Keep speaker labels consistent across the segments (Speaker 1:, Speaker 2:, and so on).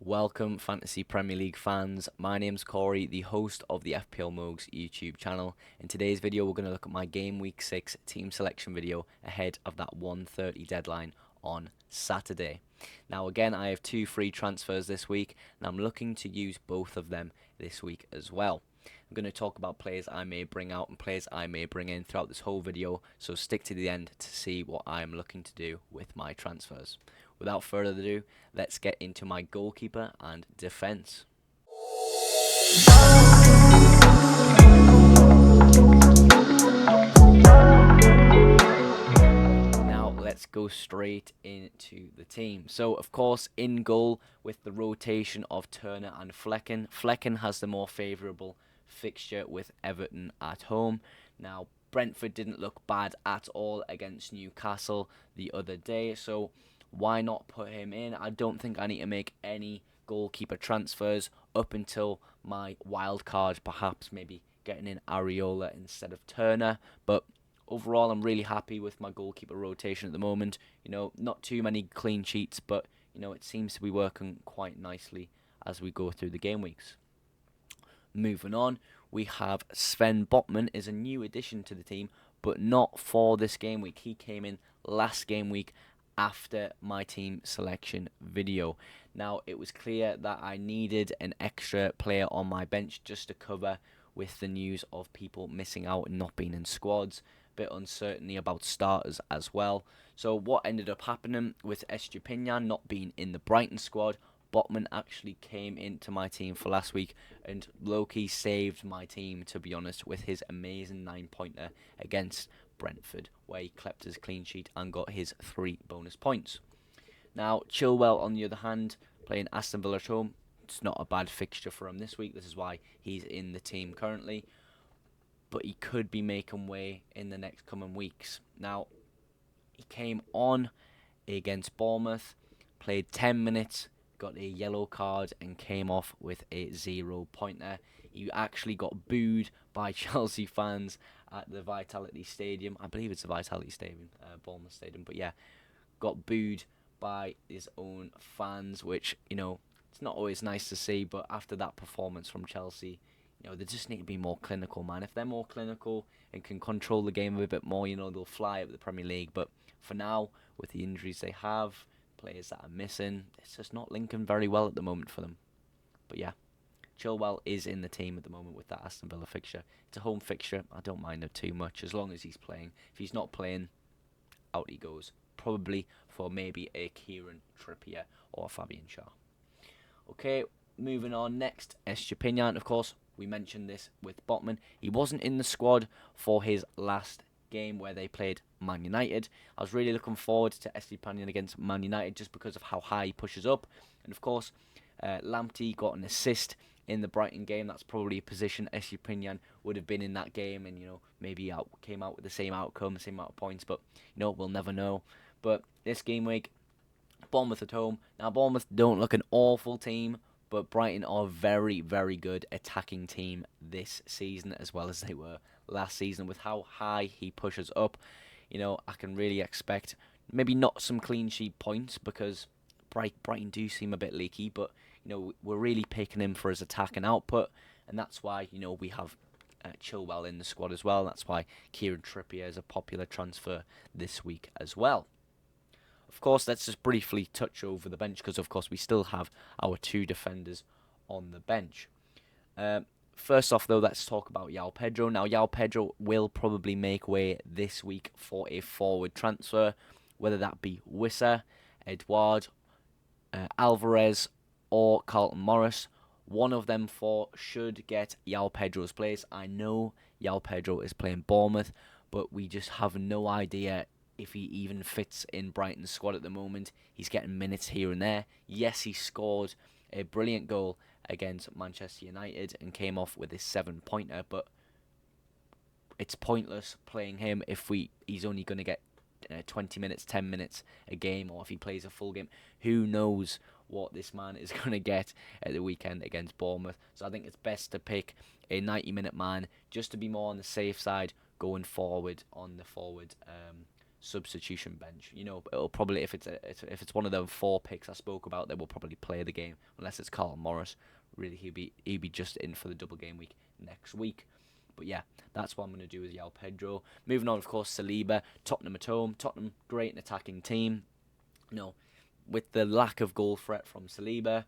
Speaker 1: Welcome, Fantasy Premier League fans. My name's Corey, the host of the FPLmowgs YouTube channel. In today's video, we're going to look at my Game Week 6 team selection video ahead of that 1:30 deadline on Saturday. Now, again, I have two free transfers this week, and I'm looking to use both of them this week as well. I'm going to talk about players I may bring out and players I may bring in throughout this whole video, so stick to the end to see what I'm looking to do with my transfers. Without further ado, let's get into my goalkeeper and defence. Now let's go straight into the team. So of course in goal with the rotation of Turner and Flecken. Flecken has the more favourable fixture with Everton at home. Now Brentford didn't look bad at all against Newcastle the other day, so why not put him in? I don't think I need to make any goalkeeper transfers up until my wild card, perhaps maybe getting in Areola instead of Turner. But overall, I'm really happy with my goalkeeper rotation at the moment. You know, not too many clean sheets, but you know, it seems to be working quite nicely as we go through the game weeks. Moving on, we have Sven Botman is a new addition to the team, but not for this game week. He came in last game week after my team selection video. Now, it was clear that I needed an extra player on my bench just to cover with the news of people missing out and not being in squads. Bit uncertainty about starters as well. So what ended up happening with Estupinian not being in the Brighton squad, Botman actually came into my team for last week and low-key saved my team, to be honest, with his amazing 9-pointer against Brentford, where he kept his clean sheet and got his 3 bonus points. Now, Chilwell, on the other hand, playing Aston Villa at home, it's not a bad fixture for him this week. This is why he's in the team currently, but he could be making way in the next coming weeks. Now, he came on against Bournemouth, played 10 minutes, got a yellow card and came off with a 0-pointer. He actually got booed by Chelsea fans at the Vitality Stadium. I believe it's the Vitality Stadium, Bournemouth Stadium, but yeah, got booed by his own fans, which, you know, it's not always nice to see, but after that performance from Chelsea, you know, they just need to be more clinical, man. If they're more clinical and can control the game a bit more, you know, they'll fly up the Premier League. But for now, with the injuries they have, players that are missing, it's just not linking very well at the moment for them. But yeah, Chilwell is in the team at the moment with that Aston Villa fixture. It's a home fixture. I don't mind it too much as long as he's playing. If he's not playing, out he goes. Probably for maybe a Kieran Trippier or Fabian Schär. Okay, moving on next. Estupinian, of course, we mentioned this with Botman. He wasn't in the squad for his last game where they played Man United. I was really looking forward to Estupinian against Man United just because of how high he pushes up. And of course, Lamptey got an assist in the Brighton game. That's probably a position Estupinian would have been in that game, and you know, maybe came out with the same outcome, the same amount of points. But you know, we'll never know. But this game week, Bournemouth at home. Now, Bournemouth don't look an awful team, but Brighton are a very, very good attacking team this season, as well as they were last season. With how high he pushes up, you know, I can really expect maybe not some clean sheet points because Brighton do seem a bit leaky, but you know, we're really picking him for his attack and output, and that's why, you know, we have Chilwell in the squad as well. That's why Kieran Trippier is a popular transfer this week as well. Of course, let's just briefly touch over the bench because, of course, we still have our 2 defenders on the bench. First off, though, let's talk about João Pedro. Now, João Pedro will probably make way this week for a forward transfer, whether that be Wissa, Edouard, Alvarez, or Carlton Morris. One of them 4 should get João Pedro's place. I know João Pedro is playing Bournemouth, but we just have no idea if he even fits in Brighton's squad at the moment. He's getting minutes here and there. Yes, he scored a brilliant goal against Manchester United and came off with a 7-pointer, but it's pointless playing him if he's only going to get 20 minutes, 10 minutes a game, or if he plays a full game. Who knows what this man is going to get at the weekend against Bournemouth. So I think it's best to pick a 90-minute man just to be more on the safe side going forward on the forward substitution bench. You know, it'll probably, if it's one of the 4 picks I spoke about, they will probably play the game unless it's Carl Morris. Really, he'd be just in for the double game week next week. But yeah, that's what I'm going to do with João Pedro. Moving on, of course, Saliba, Tottenham at home. Tottenham, great and attacking team. You know, with the lack of goal threat from Saliba,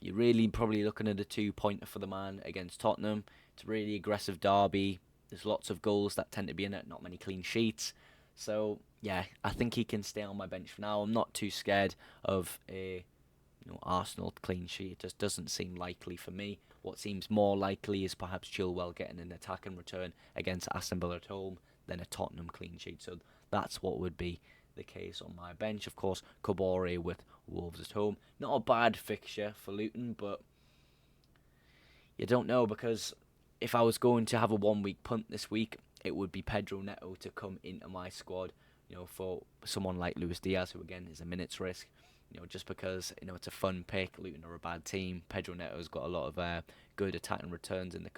Speaker 1: you're really probably looking at a 2-pointer for the man against Tottenham. It's a really aggressive derby. There's lots of goals that tend to be in it, not many clean sheets. So, yeah, I think he can stay on my bench for now. I'm not too scared of a Arsenal clean sheet. It just doesn't seem likely for me. What seems more likely is perhaps Chilwell getting an attack and return against Aston Villa at home than a Tottenham clean sheet. So that's what would be the case on my bench. Of course, Kabore with Wolves at home. Not a bad fixture for Luton, but you don't know, because if I was going to have a 1-week punt this week, it would be Pedro Neto to come into my squad, for someone like Luis Diaz, who again is a minutes risk. Just because it's a fun pick. Luton are a bad team. Pedro Neto's got a lot of good attacking returns in the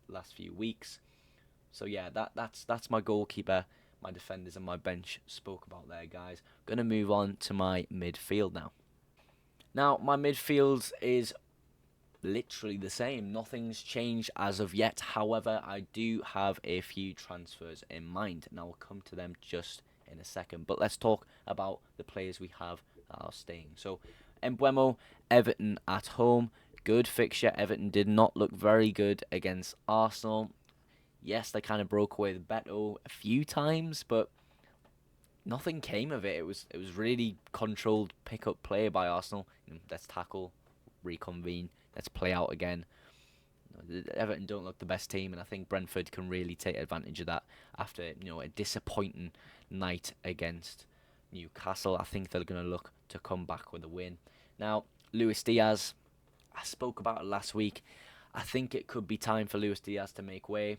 Speaker 1: last few weeks. So yeah, that's my goalkeeper, my defenders, and my bench spoke about there, guys. Gonna move on to my midfield now. Now my midfield is literally the same. Nothing's changed as of yet. However, I do have a few transfers in mind, and I'll come to them just in a second. But let's talk about the players we have that are staying. So, Mbeumo, Everton at home. Good fixture. Everton did not look very good against Arsenal. Yes, they kind of broke away with Beto a few times, but nothing came of it. It was really controlled pick-up play by Arsenal. Let's tackle, reconvene, let's play out again. Everton don't look the best team, and I think Brentford can really take advantage of that after a disappointing night against Newcastle. I think they're going to look to come back with a win. Now, Luis Diaz, I spoke about it last week. I think it could be time for Luis Diaz to make way.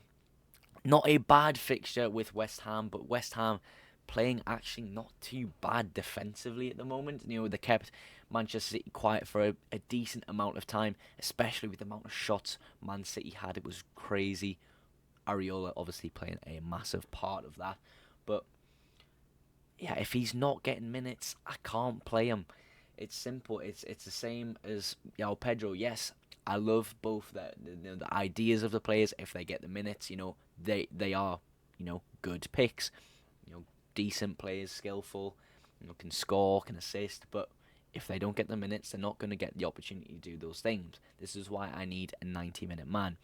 Speaker 1: Not a bad fixture with West Ham, but West Ham playing actually not too bad defensively at the moment. They kept Manchester City quiet for a decent amount of time, especially with the amount of shots Man City had. It was crazy. Areola obviously playing a massive part of that. But yeah, if he's not getting minutes, I can't play him. It's simple. It's the same as João Pedro. Yes, I love both the ideas of the players. If they get the minutes, they are good picks. Decent players, skillful, can score, can assist. But if they don't get the minutes, they're not going to get the opportunity to do those things. This is why I need a 90-minute man.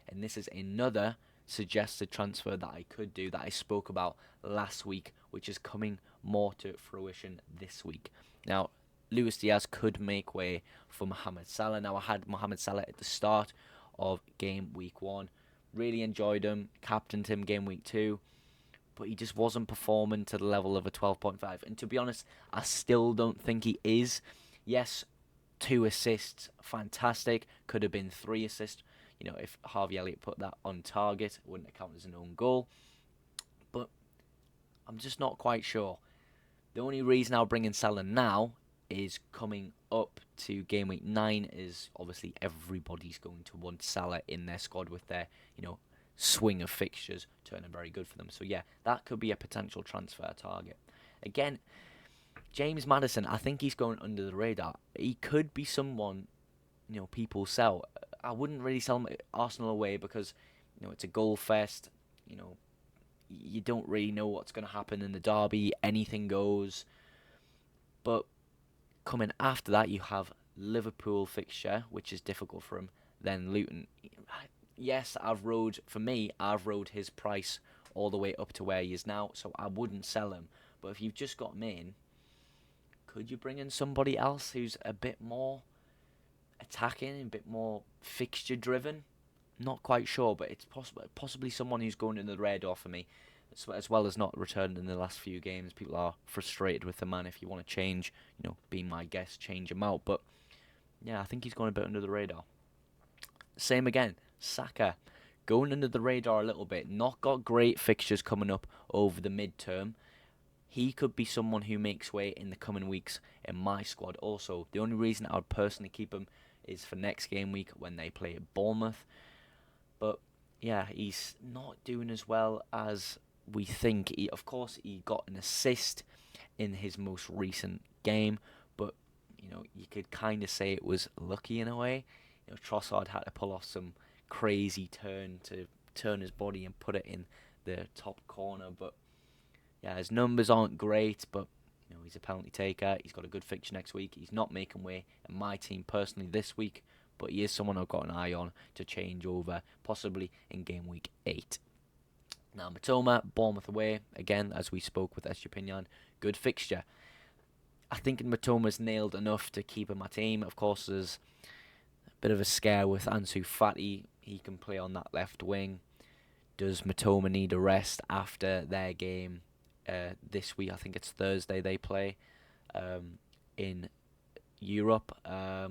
Speaker 1: And this is another suggested transfer that I could do that I spoke about last week, which is coming more to fruition this week. Now, Luis Diaz could make way for Mohamed Salah. Now, I had Mohamed Salah at the start of game week 1. Really enjoyed him, captained him game week 2. But he just wasn't performing to the level of a 12.5. And to be honest, I still don't think he is. Yes, 2 assists, fantastic. Could have been 3 assists. If Harvey Elliott put that on target, it wouldn't have counted as an own goal. But I'm just not quite sure. The only reason I'll bring in Salah now is coming up to game week 9 is obviously everybody's going to want Salah in their squad with their, swing of fixtures turning very good for them. So yeah, that could be a potential transfer target. Again, James Maddison, I think he's going under the radar. He could be someone, people sell. I wouldn't really sell him Arsenal away because, it's a goal fest. You don't really know what's going to happen in the derby. Anything goes. But coming after that, you have Liverpool fixture, which is difficult for him. Then Luton. Yes, I've rode his price all the way up to where he is now, so I wouldn't sell him. But if you've just got him in, could you bring in somebody else who's a bit more attacking, a bit more fixture driven? Not quite sure, but it's possibly someone who's going in the radar for me, as well as not returning in the last few games. People are frustrated with the man. If you want to change, be my guest, change him out. But yeah, I think he's going a bit under the radar. Same again. Saka, going under the radar a little bit, not got great fixtures coming up over the midterm. He could be someone who makes way in the coming weeks in my squad also. The only reason I would personally keep him is for next game week when they play at Bournemouth. But yeah, he's not doing as well as we think of course, he got an assist in his most recent game, but you could kind of say it was lucky in a way. Trossard had to pull off some crazy turn to turn his body and put it in the top corner. But yeah, his numbers aren't great, but he's a penalty taker. He's got a good fixture next week. He's not making way in my team personally this week, but he is someone I've got an eye on to change over, possibly in game week 8. Now, Matoma, Bournemouth away, again, as we spoke with Estupinian, good fixture. I think Matoma's nailed enough to keep in my team. Of course, there's a bit of a scare with Ansu Fati. He can play on that left wing. Does Matoma need a rest after their game this week? I think it's Thursday they play in Europe. I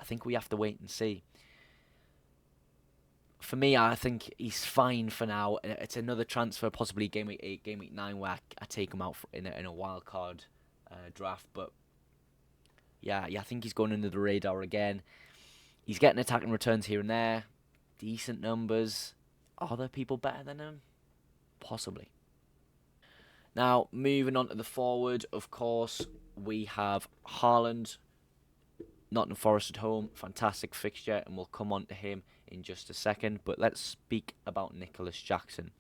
Speaker 1: think we have to wait and see. For me, I think he's fine for now. It's another transfer, possibly game week 8, game week 9, where I take him out in a wild card draft. But yeah, I think he's going under the radar again. He's getting attacking returns here and there, decent numbers. Are there people better than him? Possibly. Now, moving on to the forward, of course, we have Haaland, Nottingham Forest at home, fantastic fixture, and we'll come on to him in just a second. But let's speak about Nicholas Jackson.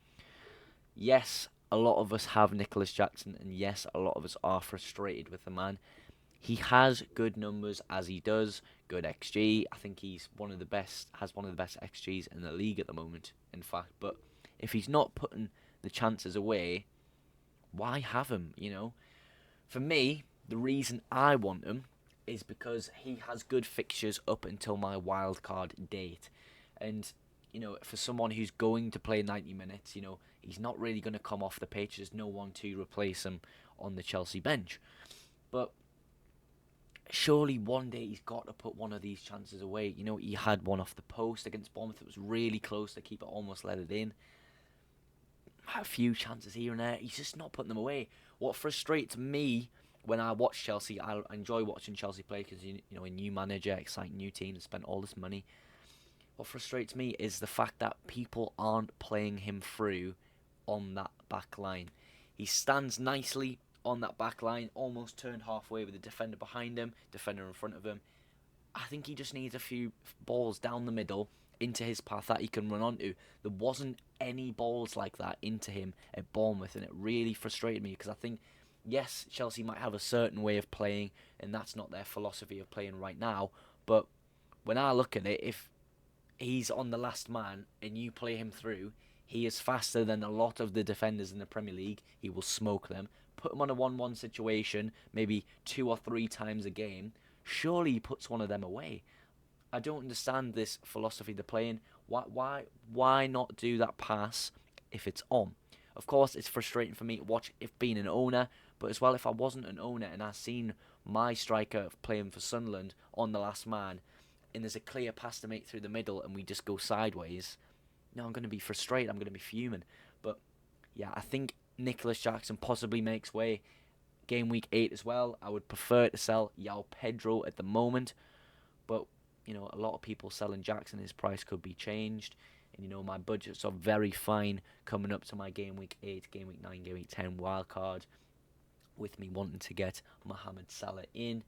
Speaker 1: Yes, a lot of us have Nicholas Jackson, and yes, a lot of us are frustrated with the man. He has good numbers as he does, good XG. I think he's has one of the best XGs in the league at the moment, in fact. But if he's not putting the chances away, why have him, For me, the reason I want him is because he has good fixtures up until my wildcard date. And, for someone who's going to play 90 minutes, he's not really going to come off the pitch. There's no one to replace him on the Chelsea bench. But surely one day he's got to put one of these chances away. He had one off the post against Bournemouth. It was really close. The keeper almost let it in. Had a few chances here and there. He's just not putting them away. What frustrates me when I watch Chelsea, I enjoy watching Chelsea play because, a new manager, exciting new team, spent all this money. What frustrates me is the fact that people aren't playing him through on that back line. He stands nicely on that back line, almost turned halfway with the defender behind him, defender in front of him. I think he just needs a few balls down the middle into his path that he can run onto. There wasn't any balls like that into him at Bournemouth, and it really frustrated me because I think, yes, Chelsea might have a certain way of playing, and that's not their philosophy of playing right now, but when I look at it, if he's on the last man and you play him through, he is faster than a lot of the defenders in the Premier League. He will smoke them. Put him on a 1-1 situation, maybe 2 or 3 times a game. Surely he puts one of them away. I don't understand this philosophy they're playing. Why not do that pass if it's on? Of course, it's frustrating for me to watch if being an owner, but as well, if I wasn't an owner and I seen my striker playing for Sunderland on the last man, and there's a clear pass to make through the middle and we just go sideways, I'm going to be frustrated. I'm going to be fuming. But yeah, I think Nicholas Jackson possibly makes way game week 8 as well. I would prefer to sell João Pedro at the moment, but a lot of people selling Jackson. His price could be changed, and my budgets are very fine coming up to my game week 8, game week 9, game week 10 wild card, with me wanting to get Mohamed Salah in.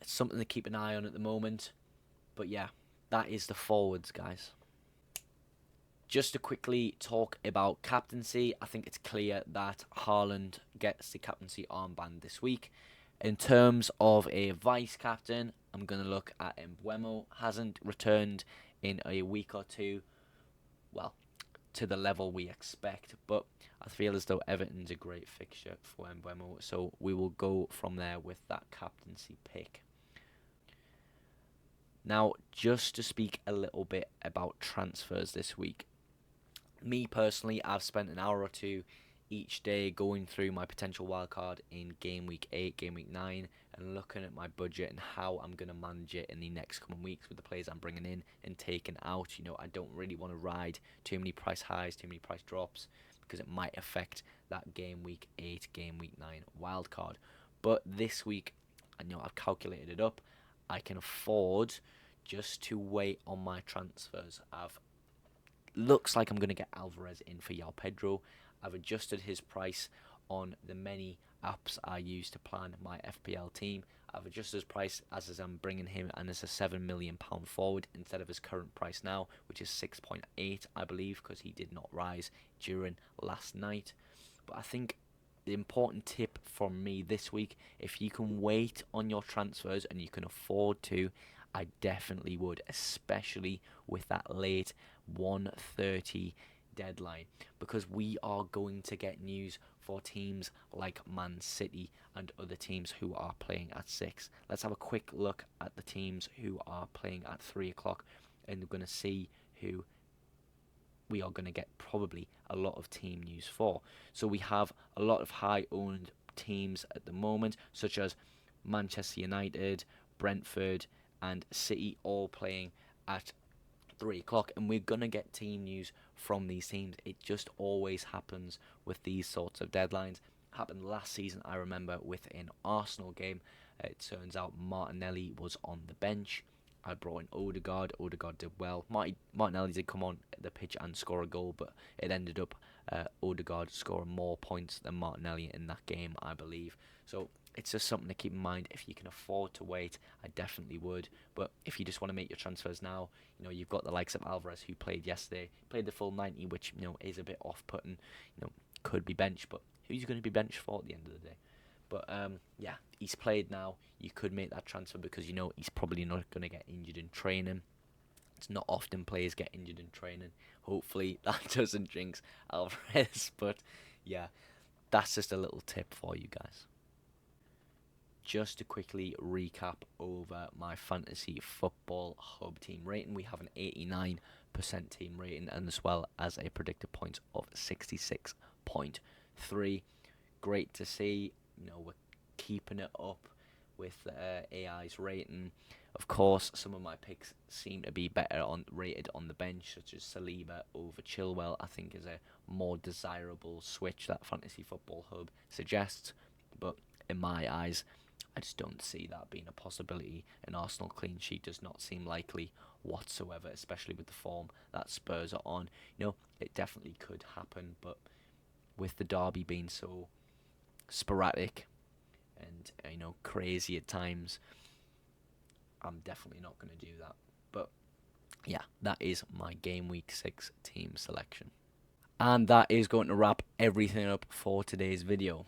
Speaker 1: It's something to keep an eye on at the moment. But yeah, that is the forwards, guys. Just to quickly talk about captaincy, I think it's clear that Haaland gets the captaincy armband this week. In terms of a vice captain, I'm going to look at Mbeumo. Hasn't returned in a week or two, well, to the level we expect, but I feel as though Everton's a great fixture for Mbeumo, so we will go from there with that captaincy pick. Now, just to speak a little bit about transfers this week. Me personally, I've spent an hour or two each day going through my potential wildcard in game week 8, game week 9, and looking at my budget and how I'm going to manage it in the next coming weeks with the players I'm bringing in and taking out. I don't really want to ride too many price highs, too many price drops, because it might affect that game week 8, game week 9 wildcard. But this week, I've calculated it up. I can afford just to wait on my transfers. I've looks like I'm going to get Alvarez in for João Pedro. I've adjusted his price on the many apps I use to plan my FPL team. I've adjusted his price as I'm bringing him and as a £7 million forward instead of his current price now, which is 6.8, I believe, because he did not rise during last night. But I think the important tip from me this week, if you can wait on your transfers and you can afford to, I definitely would, especially with that late 1:30 deadline, because we are going to get news for teams like Man City and other teams who are playing at 6. Let's have a quick look at the teams who are playing at 3 o'clock, and we're going to see who we are going to get probably a lot of team news for. So we have a lot of high-owned teams at the moment, such as Manchester United, Brentford, and City, all playing at 3 o'clock, and we're going to get team news from these teams. It just always happens with these sorts of deadlines. Happened last season, I remember, with an Arsenal game. It turns out Martinelli was on the bench. I brought in Odegaard. Odegaard did well. Martinelli did come on the pitch and score a goal, but it ended up Odegaard scoring more points than Martinelli in that game, I believe. So it's just something to keep in mind. If you can afford to wait, I definitely would. But if you just want to make your transfers now, you've got the likes of Alvarez, who played yesterday, played the full 90, which is a bit off-putting. Could be benched, but who's going to be benched for at the end of the day? But yeah, he's played now. You could make that transfer because he's probably not going to get injured in training. It's not often players get injured in training. Hopefully that doesn't jinx Alvarez. But yeah, that's just a little tip for you guys. Just to quickly recap over my fantasy football hub team rating, we have an 89% team rating, and as well as a predicted points of 66.3. Great to see. We're keeping it up with AI's rating. Of course, some of my picks seem to be better rated on the bench, such as Saliba over Chilwell. I think is a more desirable switch that Fantasy Football Hub suggests. But in my eyes, I just don't see that being a possibility. An Arsenal clean sheet does not seem likely whatsoever, especially with the form that Spurs are on. It definitely could happen, but with the derby being so sporadic and crazy at times, I'm definitely not going to do that. But yeah, that is my game week 6 team selection, and that is going to wrap everything up for today's video.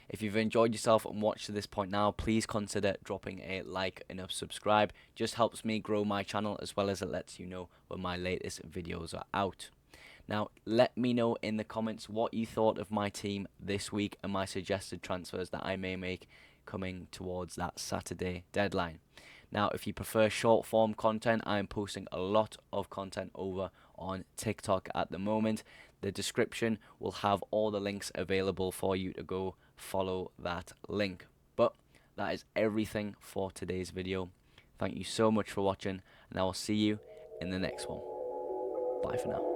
Speaker 1: If you've enjoyed yourself and watched to this point now, please consider dropping a like and a subscribe. Just helps me grow my channel, as well as it lets you know when my latest videos are out. Now, let me know in the comments what you thought of my team this week and my suggested transfers that I may make coming towards that Saturday deadline. Now, if you prefer short form content, I am posting a lot of content over on TikTok at the moment. The description will have all the links available for you to go follow that link. But that is everything for today's video. Thank you so much for watching, and I will see you in the next one. Bye for now.